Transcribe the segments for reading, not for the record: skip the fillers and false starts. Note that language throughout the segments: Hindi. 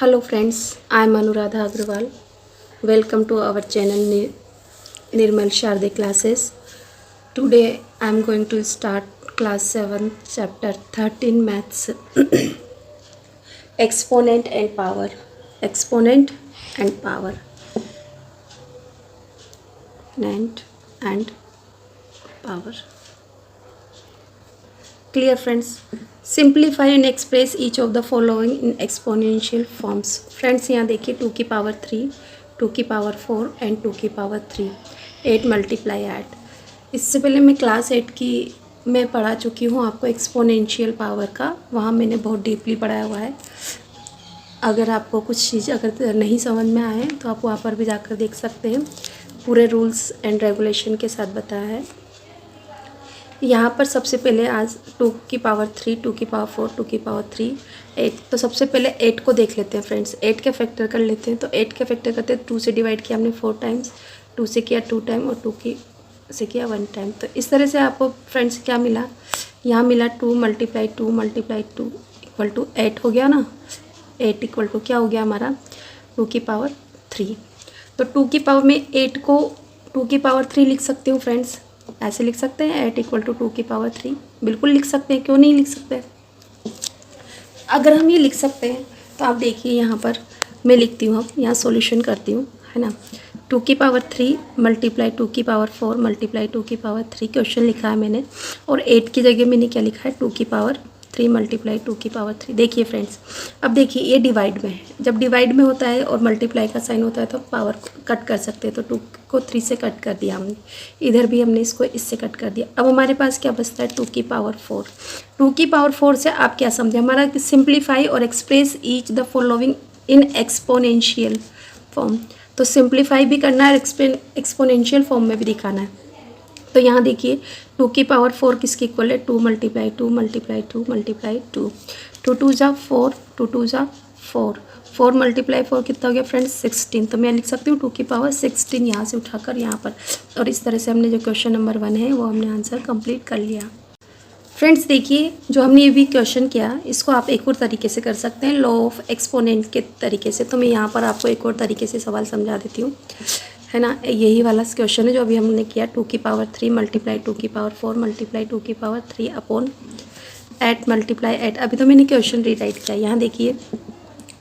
Hello friends, I am Anuradha Agrawal. Welcome to our channel Nirmal Sharde classes. Today I am going to start class 7 chapter 13 maths exponent and power. Exponent and power. And power. Clear friends? Simplify and express each of the following in exponential forms. Friends यहाँ देखिए 2 की पावर 3, 2 की पावर 4 एंड 2 की पावर 3, 8 मल्टीप्लाई 8। इससे पहले मैं क्लास 8 की मैं पढ़ा चुकी हूँ आपको एक्सपोनेंशियल पावर का, वहाँ मैंने बहुत डीपली पढ़ाया हुआ है। अगर आपको कुछ चीज़ अगर नहीं समझ में आए तो आप वहाँ पर भी जाकर देख सकते हैं, पूरे रूल्स एंड रेगुलेशन के साथ बताया है। यहाँ पर सबसे पहले आज 2 की पावर 3, 2 की पावर 4, 2 की पावर 3, 8। तो सबसे पहले 8 को देख लेते हैं फ्रेंड्स। 8 के फैक्टर कर लेते हैं। तो 8 के फैक्टर करते हैं, 2 से डिवाइड किया हमने 4 टाइम्स, 2 से किया 2 टाइम और 2 से किया 1 टाइम। तो इस तरह से आपको फ्रेंड्स क्या मिला, यहाँ मिला 2 मल्टीप्लाई 2 इक्वल टू 8 हो गया ना। 8 इक्वल टू क्या हो गया हमारा 2 की पावर 3। तो 2 की पावर में 8 को 2 की पावर 3 लिख सकती हूँ फ्रेंड्स, ऐसे लिख सकते हैं 8 इक्वल टू 2 की पावर 3। बिल्कुल लिख सकते हैं, क्यों नहीं लिख सकते। अगर हम ये लिख सकते हैं तो आप देखिए यहाँ पर मैं लिखती हूँ, अब यहाँ सॉल्यूशन करती हूँ, है ना। 2 की पावर 3 मल्टीप्लाई 2 की पावर 4 मल्टीप्लाई 2 की पावर 3 क्वेश्चन लिखा है मैंने, और 8 की जगह मैंने क्या लिखा है 2 की पावर 3 मल्टीप्लाई 2 की पावर 3। देखिए फ्रेंड्स, अब देखिए ये डिवाइड में है, जब डिवाइड में होता है और मल्टीप्लाई का साइन होता है तो पावर कट कर सकते हैं। तो 2 को 3 से कट कर दिया हमने, इधर भी हमने इसको इससे कट कर दिया। अब हमारे पास क्या बचता है 2 की पावर 4। 2 की पावर 4 से आप क्या समझे, हमारा सिंप्लीफाई और express each the following in exponential form. तो सिंप्लीफाई भी करना है, एक्सपोनेंशियल फॉर्म में भी दिखाना है। तो यहाँ देखिए 2 की पावर 4 किसके इक्वल है 2 मल्टीप्लाई 2 मल्टीप्लाई 2 मल्टीप्लाई 2, 2 2 जा 4, 2 2 जा 4, 4 मल्टीप्लाई 4 कितना हो गया फ्रेंड्स 16। तो मैं लिख सकती हूँ 2 की पावर 16 यहाँ से उठाकर यहाँ पर। और इस तरह से हमने जो क्वेश्चन नंबर 1 है वो हमने आंसर कंप्लीट कर लिया। फ्रेंड्स देखिए, जो हमने ये भी क्वेश्चन किया इसको आप एक और तरीके से कर सकते हैं, लॉ ऑफ एक्सपोनेंट के तरीके से। तो मैं यहाँ पर आपको एक और तरीके से सवाल समझा देती हूँ, है ना। यही वाला क्वेश्चन है जो अभी हमने किया, 2 की पावर 3 मल्टीप्लाई 2 की पावर 4 मल्टीप्लाई 2 की पावर 3 अपॉन 8 मल्टीप्लाई 8। अभी तो मैंने क्वेश्चन रीराइट किया। यहाँ देखिए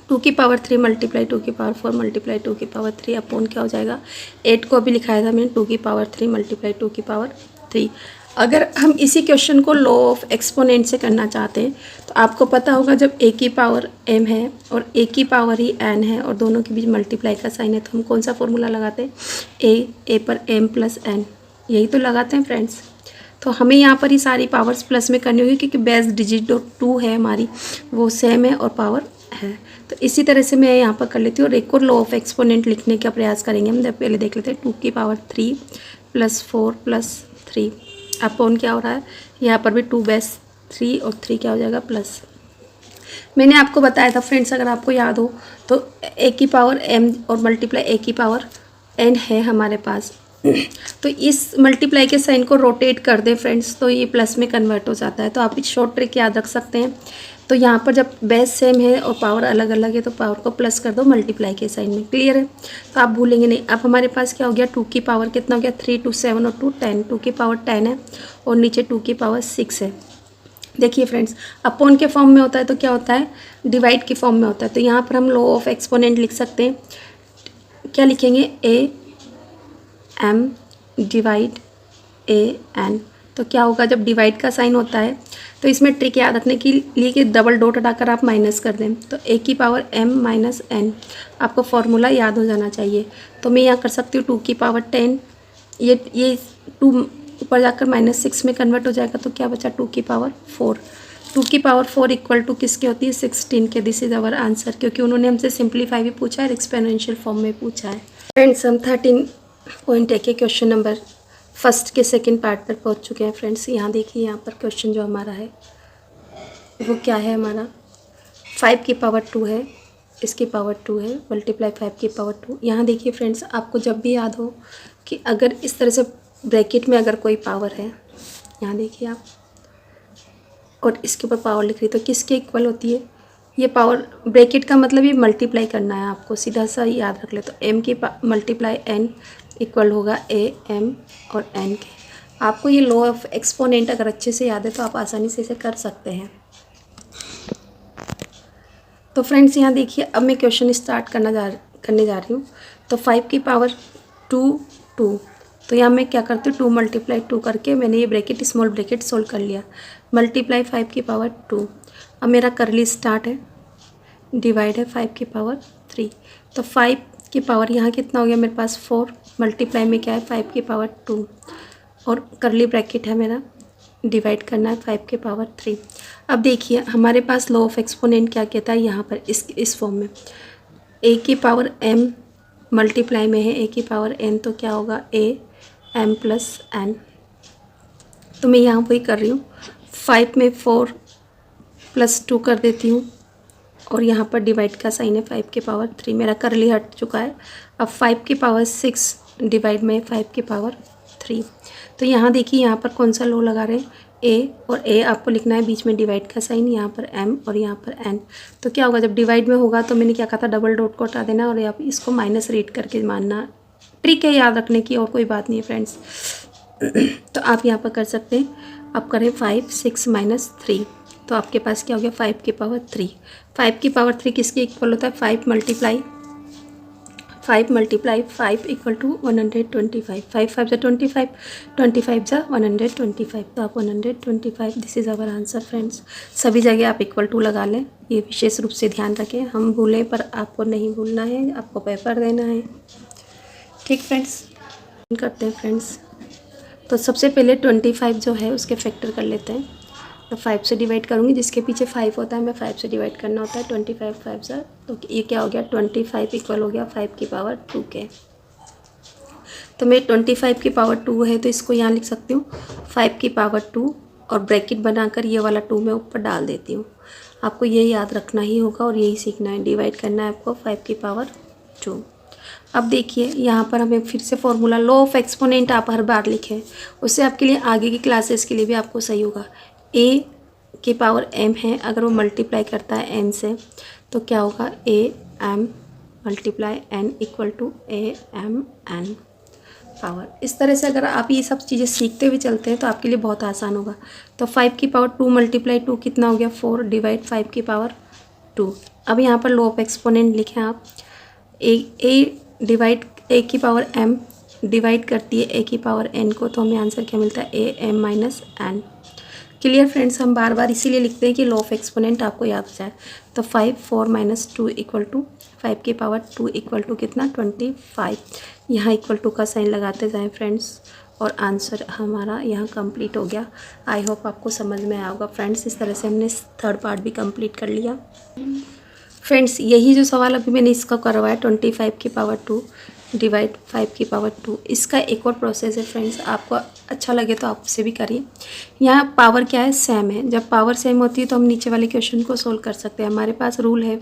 2 की पावर 3 मल्टीप्लाई 2 की पावर 4 मल्टीप्लाई 2 की पावर 3 अपॉन क्या हो जाएगा 8 को अभी लिखाया था मैंने 2 की पावर 3 मल्टीप्लाई 2 की पावर 3। अगर हम इसी क्वेश्चन को लॉ ऑफ एक्सपोनेंट से करना चाहते हैं तो आपको पता होगा, जब a की पावर m है और a की पावर ही n है और दोनों के बीच मल्टीप्लाई का साइन है, तो हम कौन सा फॉर्मूला लगाते हैं a पर m प्लस n, यही तो लगाते हैं फ्रेंड्स। तो हमें यहाँ पर ही सारी पावर्स प्लस में करनी होगी, क्योंकि बेस डिजिट जो 2 है हमारी वो सेम है और पावर है। तो इसी तरह से मैं यहाँ पर कर लेती हूँ और एक और लॉ ऑफ एक्सपोनेंट लिखने का प्रयास करेंगे हम। पहले देख लेते हैं 2 की पावर 3 प्लस 4 प्लस 3 अपॉन क्या हो रहा है, यहाँ पर भी 2 बेस 3 और 3 क्या हो जाएगा प्लस। मैंने आपको बताया था फ्रेंड्स, अगर आपको याद हो तो a की पावर m और मल्टीप्लाई a की पावर n है हमारे पास। तो इस मल्टीप्लाई के साइन को रोटेट कर दें फ्रेंड्स तो ये प्लस में कन्वर्ट हो जाता है। तो आप एक शॉर्ट ट्रिक याद रख सकते हैं। तो यहाँ पर जब बेस सेम है और पावर अलग अलग है तो पावर को प्लस कर दो मल्टीप्लाई के साइन में। क्लियर है, तो आप भूलेंगे नहीं। अब हमारे पास क्या हो गया 2 की पावर कितना हो गया 3 2 7 और 2 10, 2 की पावर 10 है और नीचे 2 की पावर 6 है। देखिए फ्रेंड्स, अपॉन के फॉर्म में होता है तो क्या होता है डिवाइड के फॉर्म में होता है। तो यहाँ पर हम लॉ ऑफ एक्सपोनेंट लिख सकते हैं, क्या लिखेंगे a m divide a n। तो क्या होगा जब डिवाइड का साइन होता है तो इसमें ट्रिक याद रखने के लिए कि डबल डॉट हटाकर आप माइनस कर दें। तो a की पावर m माइनस n, आपको फॉर्मूला याद हो जाना चाहिए। तो मैं यहाँ कर सकती हूँ 2 की पावर 10, ये 2 ऊपर जाकर -6 में कन्वर्ट हो जाएगा तो क्या बचा 2 की पावर 4। 2 की पावर 4 इक्वल टू किसके होती है 16 के। दिस इज आवर आंसर, क्योंकि उन्होंने हमसे सिंप्लीफाई भी पूछा है, एक्सपोनेंशियल फॉर्म में पूछा है। फ्रेंड्स हम 13.1 के क्वेश्चन नंबर फर्स्ट के सेकंड पार्ट पर पहुंच चुके हैं फ्रेंड्स। यहाँ देखिए, यहाँ पर क्वेश्चन जो हमारा है वो क्या है, हमारा 5 की पावर 2 है, इसकी पावर 2 है मल्टीप्लाई 5 की पावर 2। यहाँ देखिए फ्रेंड्स, आपको जब भी याद हो कि अगर इस तरह से ब्रैकेट में अगर कोई पावर है, यहाँ देखिए आप, और इसके ऊपर पावर लिख रही तो किसके इक्वल होती है ये पावर ब्रैकेट का मतलब ये मल्टीप्लाई करना है आपको, सीधा सा याद रख ले। तो m की मल्टीप्लाई n इक्वल होगा a m और n के। आपको ये लॉ ऑफ एक्सपोनेंट अगर अच्छे से याद है तो आप आसानी से इसे कर सकते हैं। तो फ्रेंड्स यहाँ देखिए, अब मैं क्वेश्चन स्टार्ट करने जा रही हूँ। तो 5 की पावर 2 2, तो यहाँ मैं क्या करती हूँ 2 मल्टीप्लाई 2 करके मैंने ये ब्रैकेट स्मॉल ब्रैकेट सोल्व कर लिया। मल्टीप्लाई 5 की पावर 2, अब मेरा करली स्टार्ट है, डिवाइड है 5 की पावर 3। तो 5 की पावर यहाँ कितना हो गया मेरे पास 4, मल्टीप्लाई में क्या है 5 की पावर 2 और करली ब्रैकेट है मेरा, डिवाइड करना है 5 की पावर 3। अब देखिए हमारे पास लॉ ऑफ एक्सपोनेंट क्या कहता है यहाँ पर इस फॉर्म में, a की पावर m मल्टीप्लाई में है a की पावर n, तो क्या होगा a m प्लस n। तो मैं यहाँ वही कर रही हूँ, 5 में 4 प्लस 2 कर देती हूँ और यहाँ पर डिवाइड का साइन है 5 की पावर 3, मेरा करली हट चुका है। अब 5 की पावर 6 डिवाइड में 5 की पावर 3। तो यहाँ देखिए यहाँ पर कौन सा लॉ लगा रहे हैं, a, और a आपको लिखना है बीच में डिवाइड का साइन, यहाँ पर m और यहाँ पर n। तो क्या होगा जब डिवाइड में होगा तो मैंने क्या कहा था डबल डॉट को हटा देना और आप इसको माइनस रीड करके मानना, ट्रिक है याद रखने की और कोई बात नहीं है फ्रेंड्स। तो आप यहाँ पर कर सकते हैं, आप करें 5 6 माइनस 3, तो आपके पास क्या हो गया 5 की पावर 3। 5 की पावर 3 किसके इक्वल होता है, 5 मल्टीप्लाई 5 इक्वल टू 125, 5 5 जा 25, 25 जा 125, तो आप 125, this is our answer friends. सभी जगह आप इक्वल टू लगा लें, ये विशेष रूप से ध्यान रखें, हम भूलें पर आपको नहीं भूलना है, आपको पेपर देना है। ठीक फ्रेंड्स, करते हैं फ्रेंड्स। तो सबसे पहले 25 जो है उसके फैक्टर कर लेते हैं। तो 5 से डिवाइड करूँगी, जिसके पीछे 5 होता है मैं 5 से डिवाइड करना होता है। 25 5 सर, तो ये क्या हो गया 25 इक्वल हो गया 5 की पावर 2 के। तो मैं 25 की पावर 2 है तो इसको यहाँ लिख सकती हूँ 5 की पावर 2 और ब्रैकेट बनाकर ये वाला 2 मैं ऊपर डाल देती हूँ। आपको ये याद रखना ही होगा और यही सीखना है, डिवाइड करना है आपको 5 की पावर 2। अब देखिए यहाँ पर हमें फिर से फॉर्मूला लॉ ऑफ एक्सपोनेंट आप हर बार लिखें, उससे आपके लिए आगे की क्लासेस के लिए भी आपको सही होगा। a की पावर m है, अगर वो मल्टीप्लाई करता है n से तो क्या होगा a m multiply n equal to a m n power. इस तरह से अगर आप ये सब चीज़ें सीखते हुए चलते हैं तो आपके लिए बहुत आसान होगा। तो 5 की पावर 2 मल्टीप्लाई 2 कितना हो गया 4, डिवाइड 5 की पावर 2। अब यहाँ पर लॉ ऑफ एक्सपोनेंट लिखें आप, a डिवाइड a की पावर m डिवाइड करती है a की पावर n को, तो हमें आंसर क्या मिलता है a m minus n। Clear friends, हम बार बार इसीलिए लिखते हैं कि लॉ ऑफ एक्सपोनेंट आपको याद हो जाए। तो 5 4 माइनस 2 इक्वल टू 5 की पावर 2 इक्वल टू कितना 25। यहाँ इक्वल टू का साइन लगाते जाएं फ्रेंड्स और आंसर हमारा यहाँ कंप्लीट हो गया। आई होप आपको समझ में आया होगा फ्रेंड्स। इस तरह से हमने थर्ड पार्ट भी कंप्लीट कर लिया फ्रेंड्स। यही जो सवाल अभी मैंने इसका करवाया 25 की पावर 2 डिवाइड 5 की पावर 2, इसका एक और प्रोसेस है फ्रेंड्स, आपको अच्छा लगे तो आप उसे भी करिए। यहाँ पावर क्या है सेम है, जब पावर सेम होती है तो हम नीचे वाले क्वेश्चन को सोल्व कर सकते हैं। हमारे पास रूल है,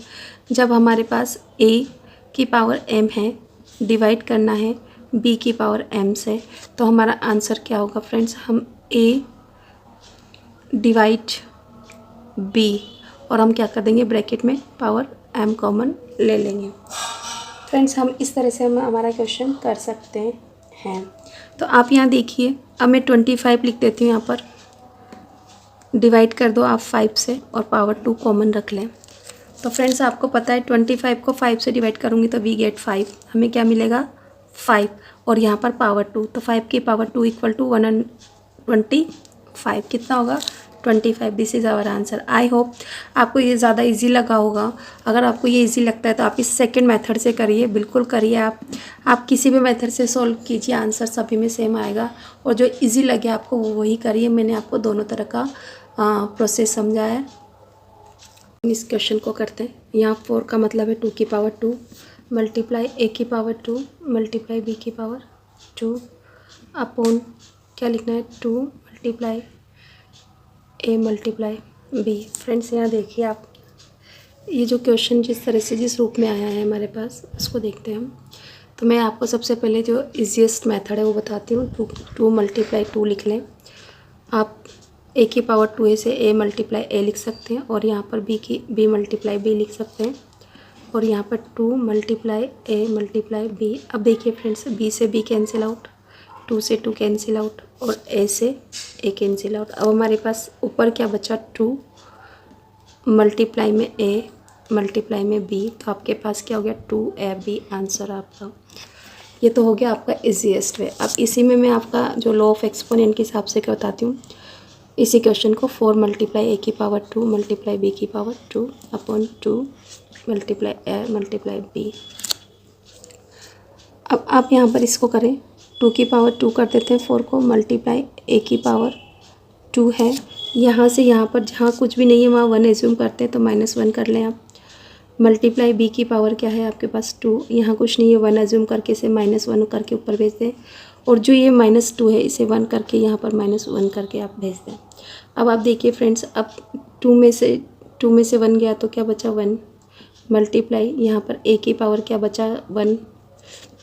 जब हमारे पास a की पावर m है, डिवाइड करना है b की पावर m से, तो हमारा आंसर क्या होगा फ्रेंड्स, हम a डिवाइड b और हम क्या कर देंगे ब्रैकेट में पावर m कॉमन ले लेंगे फ्रेंड्स। हम इस तरह से हम हमारा क्वेश्चन कर सकते हैं। तो आप यहाँ देखिए, अब मैं 25 लिख देती हूँ, यहाँ पर डिवाइड कर दो आप 5 से और पावर 2 कॉमन रख लें। तो फ्रेंड्स आपको पता है 25 को 5 से डिवाइड करूँगी तो वी गेट 5, हमें क्या मिलेगा 5 और यहाँ पर पावर 2, तो 5 की पावर 2 इक्वल टू 125 कितना होगा 25। This is our answer. I hope आपको ये ज़्यादा इजी लगा होगा। अगर आपको ये इजी लगता है तो आप इस सेकंड मेथड से करिए, बिल्कुल करिए। आप किसी भी मेथड से सॉल्व कीजिए, आंसर सभी में सेम आएगा और जो इजी लगे आपको वो वही करिए। मैंने आपको दोनों तरह का प्रोसेस समझाया है। इस क्वेश्चन को करते हैं। यहाँ 4 का मतलब है 2 की पावर 2 मल्टीप्लाई a की पावर 2 मल्टीप्लाई b की पावर 2 अपॉन क्या लिखना है 2 multiply a multiply b। Friends यहाँ देखिए आप, ये जो क्वेश्चन जिस तरह से जिस रूप में आया है हमारे पास उसको देखते हैं हम। तो मैं आपको सबसे पहले जो इजीएस्ट मेथड है वो बताती हूँ। 2 मल्टीप्लाई 2 लिख लें आप, ए की पावर 2 से ए मल्टीप्लाई ए लिख सकते हैं, और यहाँ पर बी मल्टीप्लाई बी लिख सकते हैं, और यहाँ पर 2 मल्टीप्लाई ए मल्टीप्लाई बी। अब देखिए फ्रेंड्स, बी से बी कैंसिल आउट, 2 से 2 कैंसिल आउट, और ए से ए कैंसिल आउट। अब हमारे पास ऊपर क्या बचा, 2 मल्टीप्लाई में ए मल्टीप्लाई में बी, तो आपके पास क्या हो गया, 2ab आंसर आपका। ये तो हो गया आपका इजीएस्ट वे। अब इसी में मैं आपका जो लॉ ऑफ एक्सपोनेंट के हिसाब से क्या बताती हूँ, इसी क्वेश्चन को 4 मल्टीप्लाई ए की पावर 2 मल्टीप्लाई बी की power 2 upon 2 multiply A multiply b. अब आप यहाँ पर इसको करें, 2 की पावर 2 कर देते हैं 4 को, मल्टीप्लाई ए की पावर 2 है, यहाँ से यहाँ पर जहाँ कुछ भी नहीं है वहाँ 1 एज्यूम करते हैं, तो -1 कर लें आप। मल्टीप्लाई बी की पावर क्या है आपके पास 2, यहाँ कुछ नहीं है 1 एज्यूम करके इसे -1 करके ऊपर भेज दें, और जो ये -2 है इसे 1 करके यहाँ पर -1 करके आप भेज दें। अब आप देखिए फ्रेंड्स, अब 2 में से 1 गया तो क्या बचा 1, मल्टीप्लाई यहाँ पर ए की पावर क्या बचा 1,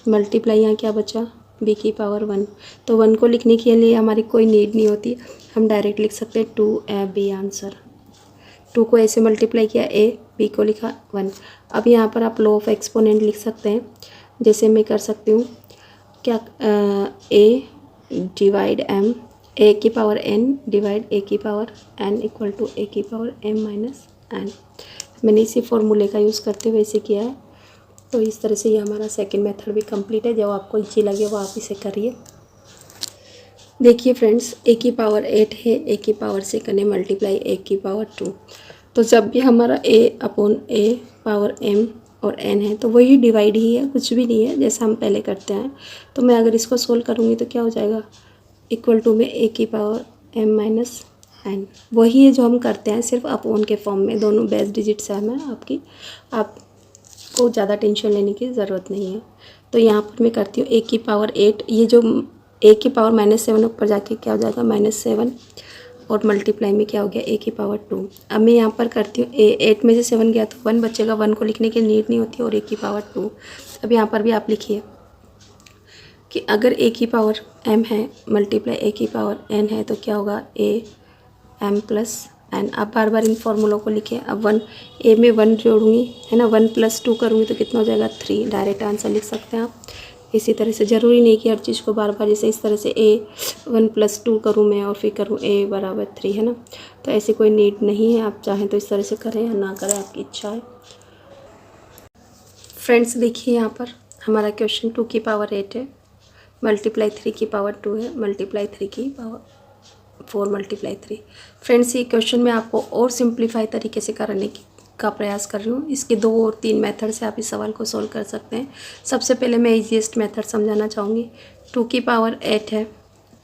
मल्टीप्लाई यहाँ क्या बचा बी की पावर 1। तो 1 को लिखने के लिए हमारी कोई नीड नहीं होती, हम डायरेक्ट लिख सकते हैं 2ab आंसर। 2 को ऐसे मल्टीप्लाई किया ए, बी को लिखा 1। अब यहाँ पर आप लॉ ऑफ एक्सपोनेंट लिख सकते हैं, जैसे मैं कर सकती हूँ क्या, ए डिवाइड एम, ए की पावर एन डिवाइड ए की पावर एन इक्वल टू ए की पावर एम माइनस एन। मैंने इसी फॉर्मूले का यूज़ करते हुए इसे किया है। तो इस तरह से ये हमारा सेकंड मेथड भी कंप्लीट है। जब आपको इजी लगे वो आप इसे करिए। देखिए फ्रेंड्स, ए की पावर 8 है, ए की पावर से करने मल्टीप्लाई ए की पावर 2। तो जब भी हमारा ए अपॉन ए पावर एम और एन है तो वही डिवाइड ही है, कुछ भी नहीं है, जैसा हम पहले करते हैं। तो मैं अगर इसको सोल्व करूँगी तो क्या हो जाएगा, इक्वल टू में ए की पावर एम माइनस एन, वही है जो हम करते हैं, सिर्फ अपॉन के फॉर्म में। दोनों बेस डिजिट सेम है आपकी, आपको ज़्यादा टेंशन लेने की ज़रूरत नहीं है। तो यहाँ पर मैं करती हूँ ए की पावर 8, ये जो ए की पावर -7 ऊपर जाके क्या हो जाएगा -7, और मल्टीप्लाई में क्या हो गया ए की पावर 2। अब मैं यहाँ पर करती हूँ ए, 8 में से 7 गया तो 1 बचेगा, 1 को लिखने की नीड नहीं होती, और ए की पावर 2। अब यहाँ पर भी आप लिखिए कि अगर ए की पावर m है मल्टीप्लाई ए की पावर n है तो क्या होगा a m प्लस n। आप बार बार इन फॉर्मूलों को लिखें। अब 1 a में 1 जोड़ूंगी है ना, 1 + 2 करूँगी तो कितना हो जाएगा 3, डायरेक्ट आंसर लिख सकते हैं आप। इसी तरह से ज़रूरी नहीं कि हर चीज़ को बार बार, जैसे इस तरह से a 1 + 2 करूँ मैं और फिर करूँ a = 3 है ना, तो ऐसी कोई नीड नहीं है। आप चाहें तो इस तरह से करें या ना करें, आपकी इच्छा है। फ्रेंड्स देखिए यहाँ पर हमारा क्वेश्चन 2 की पावर 8 है, मल्टीप्लाई 3 की पावर 2 है, मल्टीप्लाई 3 की पावर 4 मल्टीप्लाई 3। फ्रेंड्स ये क्वेश्चन मैं आपको और सिंप्लीफाई तरीके से करने का प्रयास कर रही हूँ। इसके 2 और 3 मेथड से आप इस सवाल को सॉल्व कर सकते हैं। सबसे पहले मैं ईजीएस्ट मेथड समझाना चाहूँगी। 2 की पावर 8 है,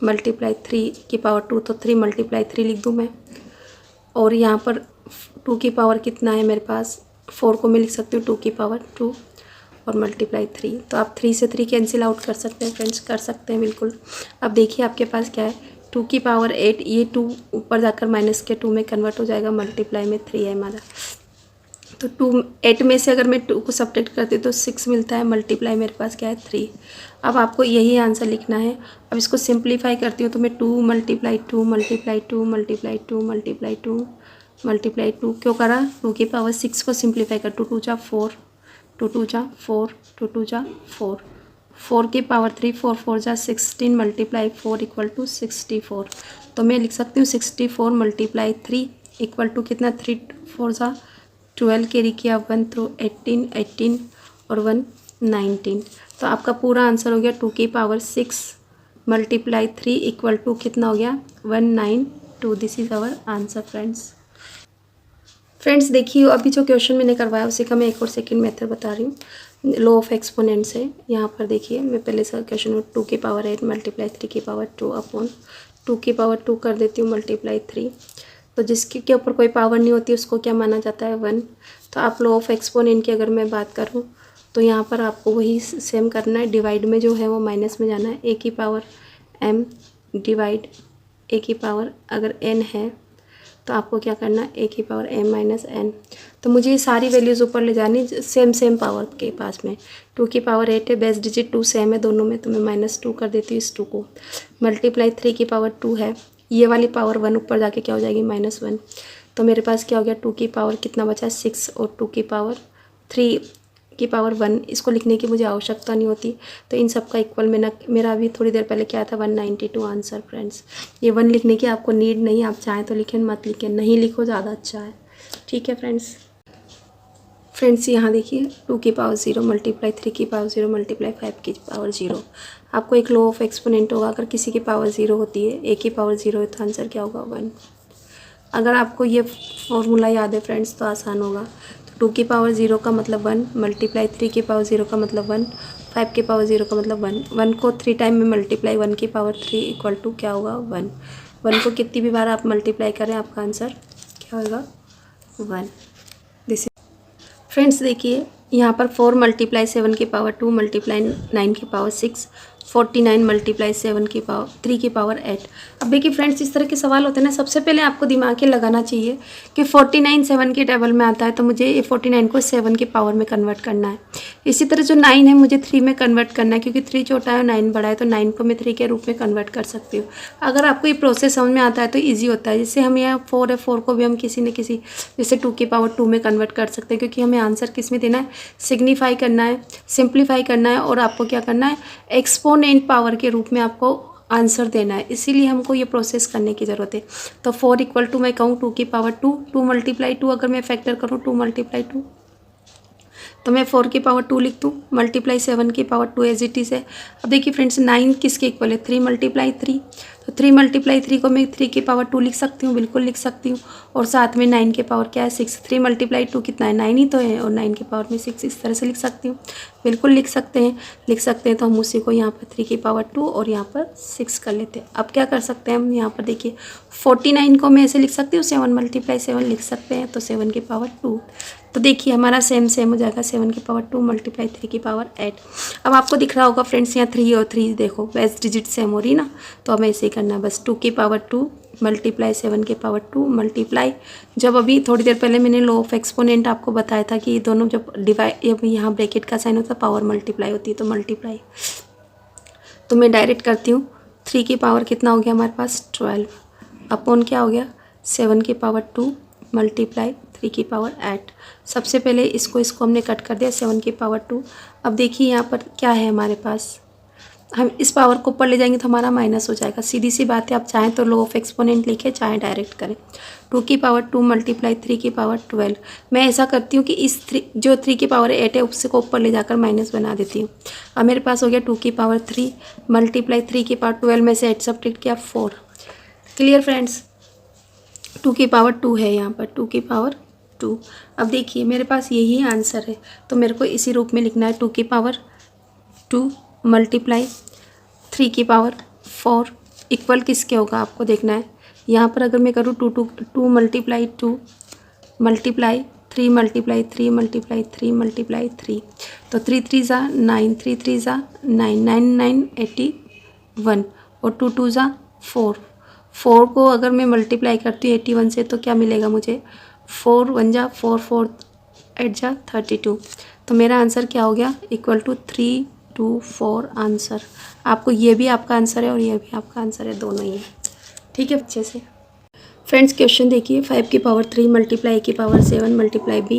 मल्टीप्लाई 3 की पावर 2, तो 3 मल्टीप्लाई 3 लिख दूँ मैं। और यहाँ पर 2 की पावर कितना है मेरे पास, 4 को मैं लिख सकती हूँ 2 की पावर 2 और मल्टीप्लाई 3। तो आप 3 से 3 कैंसिल आउट कर सकते हैं फ्रेंड्स, कर सकते हैं बिल्कुल। अब देखिए आपके पास क्या है, 2 की पावर 8, ये 2 ऊपर जाकर माइनस के 2 में कन्वर्ट हो जाएगा, मल्टीप्लाई में 3 है हमारा। तो 8 में से अगर मैं 2 को सब्ट्रैक्ट करती हूँ तो 6 मिलता है, मल्टीप्लाई मेरे पास क्या है 3। अब आपको यही आंसर लिखना है। अब इसको सिंप्लीफाई करती हूँ तो मैं 2 multiply 2 multiply 2 multiply 2 multiply 2 multiply 2 क्यों करा, 2 की पावर 6 को सिंप्लीफाई कर, 2 2 जा 4, 2 2 जा 4, 2 2 जा 4, 4 की पावर 3, 4 4 जा 16 मल्टीप्लाई 4 इक्वल टू 64। तो मैं लिख सकती हूँ 64 मल्टीप्लाई 3 इक्वल टू कितना, 3 4 जा 12, कैरी किया 1 थ्रू 18, 18 और 1 19। तो आपका पूरा आंसर हो गया 2 की पावर 6 मल्टीप्लाई 3 इक्वल टू कितना हो गया 192। This is our answer friends देखिए अभी जो क्वेश्चन मैंने करवाया उसी का मैं एक और सेकंड मेथड बता रही हूँ लॉ ऑफ एक्सपोनेंट से। यहाँ पर देखिए मैं पहले से क्वेश्चन में 2 की पावर 8 मल्टीप्लाई 3 की पावर 2 अपॉन 2 की पावर 2 कर देती हूँ मल्टीप्लाई 3। तो जिसके के ऊपर कोई पावर नहीं होती उसको क्या माना जाता है 1। तो आप लॉ ऑफ एक्सपोनेंट की अगर मैं बात करूँ तो यहाँ पर आपको वही सेम करना है, डिवाइड में जो है वो माइनस में जाना है। ए की पावर m डिवाइड ए की पावर अगर n है तो आपको क्या करना है, ए की पावर m माइनस n। तो मुझे ये सारी वैल्यूज़ ऊपर ले जानी सेम पावर के पास में। 2 की पावर 8 है, बेस डिजिट 2 सेम है दोनों में, तो मैं -2 कर देती हूँ इस 2 को। मल्टीप्लाई 3 की पावर 2 है, ये वाली पावर 1 ऊपर जाके क्या हो जाएगी -1। तो मेरे पास क्या हो गया 2 की पावर कितना बचा 6 और 2 की पावर 3 की पावर 1। इसको लिखने की मुझे आवश्यकता नहीं होती। तो इन सब का इक्वल मेरा अभी थोड़ी देर पहले क्या था 192 आंसर फ्रेंड्स। ये 1 लिखने की आपको नीड नहीं, आप चाहें तो लिखें, मत लिखें, नहीं लिखो ज़्यादा अच्छा है। ठीक है फ्रेंड्स यहाँ देखिए 2 की पावर 0 मल्टीप्लाई 3 की पावर 0 मल्टीप्लाई 5 की पावर 0। आपको एक लॉ ऑफ एक्सपोनेंट होगा, अगर किसी की पावर 0 होती है, a की पावर 0 है तो आंसर क्या होगा 1। अगर आपको ये फॉर्मूला याद है फ्रेंड्स तो आसान होगा। तो 2 की पावर 0 का मतलब 1 मल्टीप्लाई 3 की पावर 0 का मतलब 1, 5 की पावर 0 का मतलब 1। 1 को 3 टाइम में मल्टीप्लाई 1 की पावर 3 इक्वल टू क्या होगा 1। 1 को कितनी भी बार आप मल्टीप्लाई करें आपका आंसर क्या होगा 1। दिस फ्रेंड्स देखिए यहाँ पर 4 मल्टीप्लाई 7 की पावर 2 मल्टीप्लाई 9 की पावर 6 49 मल्टीप्लाई 7 की पावर 3 की पावर 8। अब देखिए फ्रेंड्स इस तरह के सवाल होते हैं ना, सबसे पहले आपको दिमाग में लगाना चाहिए कि 49 7 के टेबल में आता है तो मुझे ये 49 को 7 की पावर में कन्वर्ट करना है। इसी तरह जो 9 है मुझे 3 में कन्वर्ट करना है, क्योंकि 3 छोटा है और 9 बड़ा है, तो 9 को मैं 3 के रूप में कन्वर्ट कर सकती हूँ। अगर आपको ये प्रोसेस समझ में आता है तो ईजी होता है। जैसे हम यहाँ 4 है, 4 को भी हम किसी न किसी जैसे 2 की पावर 2 में कन्वर्ट कर सकते हैं, क्योंकि हमें आंसर किस में देना है, सिग्निफाई करना है, सिंप्लीफाई करना है, और आपको क्या करना है एक्सपोनेंट पावर के रूप में आपको आंसर देना है। इसीलिए हमको ये प्रोसेस करने की ज़रूरत है। तो 4 इक्वल टू मैं कहूँ 2 की पावर 2, 2 मल्टीप्लाई 2 अगर मैं फैक्टर करूँ 2 मल्टीप्लाई 2 तो मैं 4 की पावर 2 लिख दूँ, मल्टीप्लाई 7 की पावर 2 एज इट इज़ है। अब देखिए फ्रेंड्स 9 किसके इक्वल है 3 मल्टीप्लाई 3, तो 3 मल्टीप्लाई 3 को मैं 3 की पावर 2 लिख सकती हूँ, बिल्कुल लिख सकती हूँ। और साथ में 9 के पावर क्या है 6, 3 मल्टीप्लाई 2 कितना है 9 ही तो है, और 9 के पावर में 6 इस तरह से लिख सकती हूँ, बिल्कुल लिख सकते हैं। तो हम उसी को यहाँ पर 3 की पावर 2 और यहाँ पर 6 कर लेते हैं। अब क्या कर सकते हैं हम यहाँ पर देखिए 49 को मैं ऐसे लिख सकती हूँ 7 मल्टीप्लाई 7 लिख सकते हैं, तो 7 की पावर 2। तो देखिए हमारा सेम हो जाएगा 7 की पावर 2 मल्टीप्लाई 3 की पावर 8। अब आपको दिख रहा होगा फ्रेंड्स यहाँ 3 और 3 देखो बेस्ट डिजिट सेम हो रही ना, तो हमें ऐसे ही करना है बस 2 की पावर 2 मल्टीप्लाई 7 की पावर 2 मल्टीप्लाई, जब अभी थोड़ी देर पहले मैंने लॉ ऑफ एक्सपोनेंट आपको बताया था कि ये दोनों जब डिवाइड यहाँ ब्रैकेट का साइन होता है पावर मल्टीप्लाई होती है, तो मल्टीप्लाई। तो मैं डायरेक्ट करती हूँ 3 की पावर कितना हो गया हमारे पास 12 अपॉन क्या हो गया 7 की पावर 2 मल्टीप्लाई 3 की पावर 8। सबसे पहले इसको हमने कट कर दिया 7 की पावर 2। अब देखिए यहाँ पर क्या है हमारे पास, हम इस पावर को ऊपर ले जाएंगे तो हमारा माइनस हो जाएगा। सीधी सी बात है, आप चाहें तो लॉ ऑफ एक्सपोनेंट लिखें चाहे डायरेक्ट करें। 2 की पावर 2 मल्टीप्लाई 3 की पावर 12। मैं ऐसा करती हूँ कि इस 3 की पावर 8 है उससे को ऊपर ले जाकर माइनस बना देती हूँ। अब मेरे पास हो गया 2 की पावर 3 मल्टीप्लाई 3 की पावर 12 में से 8 सब्ट्रैक्ट किया 4। क्लियर फ्रेंड्स, 2 की पावर 2 है यहाँ पर 2 की पावर 2। अब देखिए मेरे पास यही आंसर है, तो मेरे को इसी रूप में लिखना है 2 की पावर 2 मल्टीप्लाई 3 की पावर 4 इक्वल किसके होगा आपको देखना है। यहाँ पर अगर मैं करूँ 2 multiply 2 multiply 3 multiply 3 multiply 3 multiply 3, तो 3 3 ज़ा 9, 3 3 ज़ा 9, 9 9 81 और 2 2 ज़ा 4। 4 को अगर मैं मल्टीप्लाई करती हूँ 81 से तो क्या मिलेगा मुझे 4 1 जा 4 4 8 जा 32। तो मेरा आंसर क्या हो गया इक्वल टू 3 2 4 आंसर। आपको ये भी आपका आंसर है और ये भी आपका आंसर है, दोनों ही है। ठीक है अच्छे से फ्रेंड्स क्वेश्चन देखिए 5 की पावर 3 मल्टीप्लाई ए की पावर 7 मल्टीप्लाई बी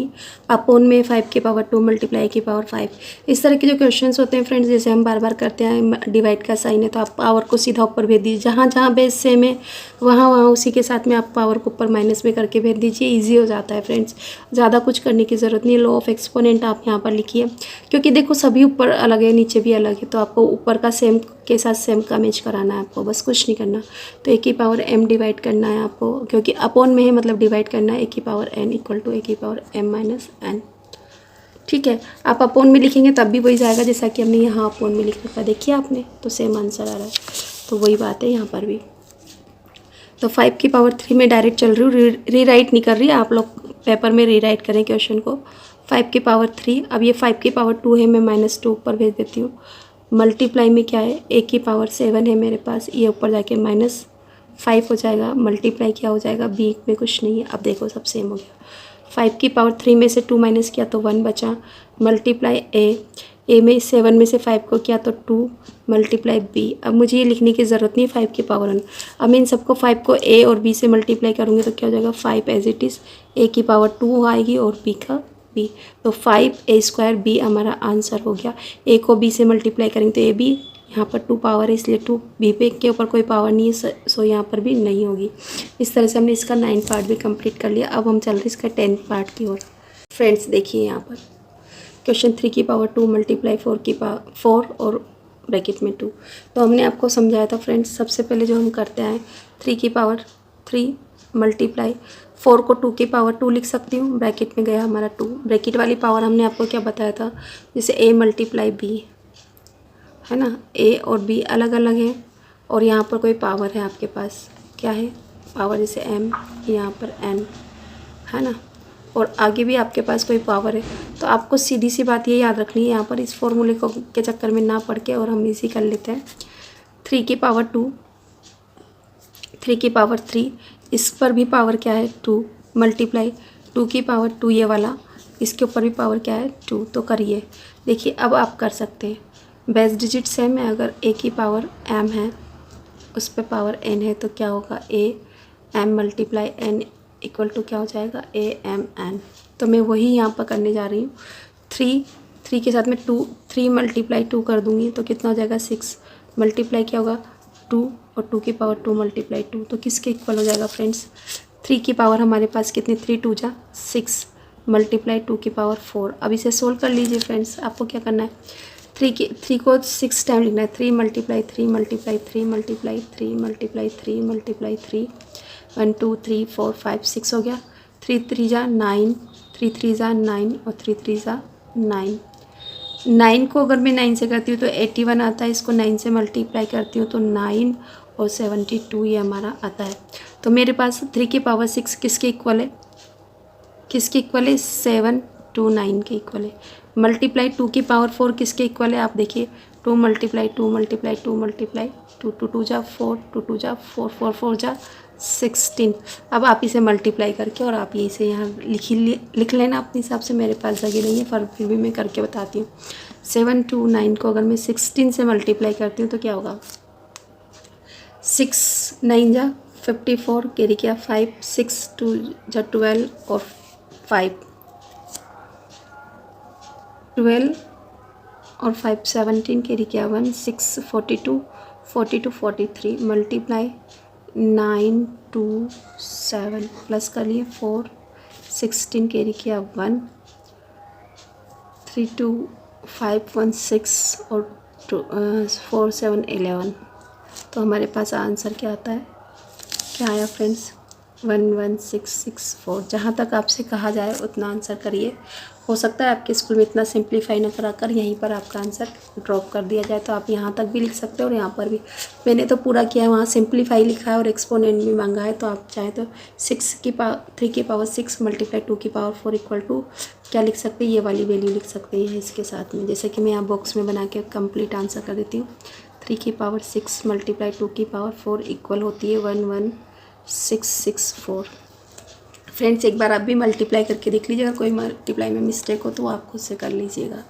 अपॉन में 5 की पावर 2 मल्टीप्लाई ए की पावर 5। इस तरह के जो क्वेश्चंस होते हैं फ्रेंड्स, जैसे हम बार बार करते हैं डिवाइड का साइन है तो आप पावर को सीधा ऊपर भेज दीजिए, जहाँ जहाँ बेस सेम है वहाँ उसी के साथ में आप पावर को ऊपर माइनस में करके भेज दीजिए, ईजी हो जाता है फ्रेंड्स। ज़्यादा कुछ करने की ज़रूरत नहीं है। लॉ ऑफ एक्सपोनेंट आप यहाँ पर लिखिए, क्योंकि देखो सभी ऊपर अलग है नीचे भी अलग है, तो आपको ऊपर का सेम के साथ सेम का मैच कराना है आपको, बस कुछ नहीं करना। तो ए की पावर m डिवाइड करना है आपको, क्योंकि अपॉन में है मतलब डिवाइड करना है। ए की पावर n इक्वल टू ए की पावर m माइनस n। ठीक है, आप अपॉन में लिखेंगे तब भी वही जाएगा जैसा कि हमने यहाँ अपॉन में लिख रखा, देखिए आपने, तो सेम आंसर आ रहा है। तो वही बात है यहाँ पर भी। तो 5 की पावर 3 में डायरेक्ट चल रही हूँ, रीराइट नहीं कर रही, आप लोग पेपर में रीराइट करें क्वेश्चन को। 5 की पावर 3, अब ये 5 की पावर 2 है, मैं -2 ऊपर भेज देती हूँ। मल्टीप्लाई में क्या है ए की पावर 7 है मेरे पास, ये ऊपर जाके -5 हो जाएगा। मल्टीप्लाई क्या हो जाएगा बी में कुछ नहीं है। अब देखो सब सेम हो गया। 5 की पावर 3 में से 2 माइनस किया तो 1 बचा, मल्टीप्लाई ए में 7 में से 5 को किया तो 2 मल्टीप्लाई बी। अब मुझे ये लिखने की ज़रूरत नहीं है 5 की पावर 1। अब मैं इन सबको 5 को ए और बी से मल्टीप्लाई करूँगी तो क्या हो जाएगा 5 एज इट इज़, ए की पावर 2 आएगी और बी का बी, तो 5a² बी हमारा आंसर हो गया। ए को बी से मल्टीप्लाई करेंगे तो ए बी, यहाँ पर 2 पावर है इसलिए 2, बी पे के ऊपर कोई पावर नहीं है सो यहाँ पर भी नहीं होगी। इस तरह से हमने इसका 9 पार्ट भी कंप्लीट कर लिया। अब हम चल रहे इसका 10 पार्ट की ओर। फ्रेंड्स देखिए यहाँ पर क्वेश्चन 3 की पावर 2 मल्टीप्लाई 4 की पावर 4 और ब्रैकेट में 2। तो हमने आपको समझाया था फ्रेंड्स, सबसे पहले जो हम करते हैं 3 की पावर 3 मल्टीप्लाई 4 को 2 की पावर 2 लिख सकती हूँ, ब्रैकेट में गया हमारा 2। ब्रैकेट वाली पावर हमने आपको क्या बताया था, जैसे a मल्टीप्लाई बी है ना, a और b अलग अलग हैं और यहाँ पर कोई पावर है आपके पास, क्या है पावर, जैसे m, यहाँ पर n है ना, और आगे भी आपके पास कोई पावर है। तो आपको सीधी सी बात ये याद रखनी है यहाँ पर, इस फॉर्मूले को के चक्कर में ना पढ़ के, और हम इसी कर लेते हैं 3 की पावर 2, 3 की पावर 3, इस पर भी पावर क्या है 2 मल्टीप्लाई 2 की पावर 2, ये वाला इसके ऊपर भी पावर क्या है 2। तो करिए, देखिए अब आप कर सकते हैं, बेस डिजिट सेम है, अगर a की पावर m है उस पर पावर n है तो क्या होगा a m multiply n equal to क्या हो जाएगा a m n। तो मैं वही यहाँ पर करने जा रही हूँ, 3 के साथ में 3 मल्टीप्लाई 2 कर दूँगी तो कितना हो जाएगा 6 मल्टीप्लाई क्या होगा 2 और 2 की पावर 2 मल्टीप्लाई 2, तो किसके इक्वल हो जाएगा फ्रेंड्स, 3 की पावर हमारे पास कितनी 3 2 जा 6 मल्टीप्लाई 2 की पावर 4। अब इसे सोल्व कर लीजिए फ्रेंड्स, आपको क्या करना है 3 को 6 टाइम लिखना है, 3 multiply 3 multiply 3 multiply 3 multiply 3 multiply 3, 1 2 3 4 5 6 हो गया, 3 3 जा 9, 3 3 जा 9 और 3 3 जा 9। 9 को अगर मैं 9 से करती हूँ तो 81 आता है, इसको 9 से मल्टीप्लाई करती हूँ तो 9 और 72 ये हमारा आता है। तो मेरे पास 3 की पावर 6 किसके इक्वल है, किसके इक्वल है 7 2 9 के इक्वल है। मल्टीप्लाई 2 की पावर 4 किसके इक्वल है, आप देखिए 2 मल्टीप्लाई 2 मल्टीप्लाई 2 मल्टीप्लाई 2 2 2 जा 4 2 2 जा 4 4 4 जा 16। अब आप इसे मल्टीप्लाई करके और आप इसे यहाँ लिख लेना अपने हिसाब से, मेरे पास जगह नहीं है पर फिर भी मैं करके बताती हूँ। 7 2 9 को अगर मैं 16 से मल्टीप्लाई करती हूँ तो क्या होगा 6 9 जा 54 कैरी किया 5 6 2 जा 12 और 5 12 और 5 17 कैरी किया 1 6 42 42 43 मल्टीप्लाई 9 2 7 प्लस कर लिए 4 16 कैरी किया 1 3 2 5 1 6 और 4 7 11। तो हमारे पास आंसर क्या आता है, क्या आया फ्रेंड्स 11664। जहाँ तक आपसे कहा जाए उतना आंसर करिए, हो सकता है आपके स्कूल में इतना सिंप्लीफाई न कराकर यहीं पर आपका आंसर ड्रॉप कर दिया जाए, तो आप यहाँ तक भी लिख सकते हो और यहाँ पर भी। मैंने तो पूरा किया है, वहाँ सिंप्लीफाई लिखा है और एक्सपोनेंट भी मांगा है, तो आप चाहे तो 3 की पावर 6 मल्टीप्लाई 2 की पावर 4 इक्वल टू क्या लिख सकते हैं, ये वाली वैल्यू लिख सकते हैं इसके साथ में। जैसे कि मैं यहाँ बॉक्स में बना के कंप्लीट आंसर कर देती हूँ, 3 की पावर 6 मल्टीप्लाई 2 की पावर 4 इक्वल होती है 11664। फ्रेंड्स एक बार आप भी मल्टीप्लाई करके देख लीजिएगा, कोई मल्टीप्लाई में मिस्टेक हो तो आप खुद से कर लीजिएगा।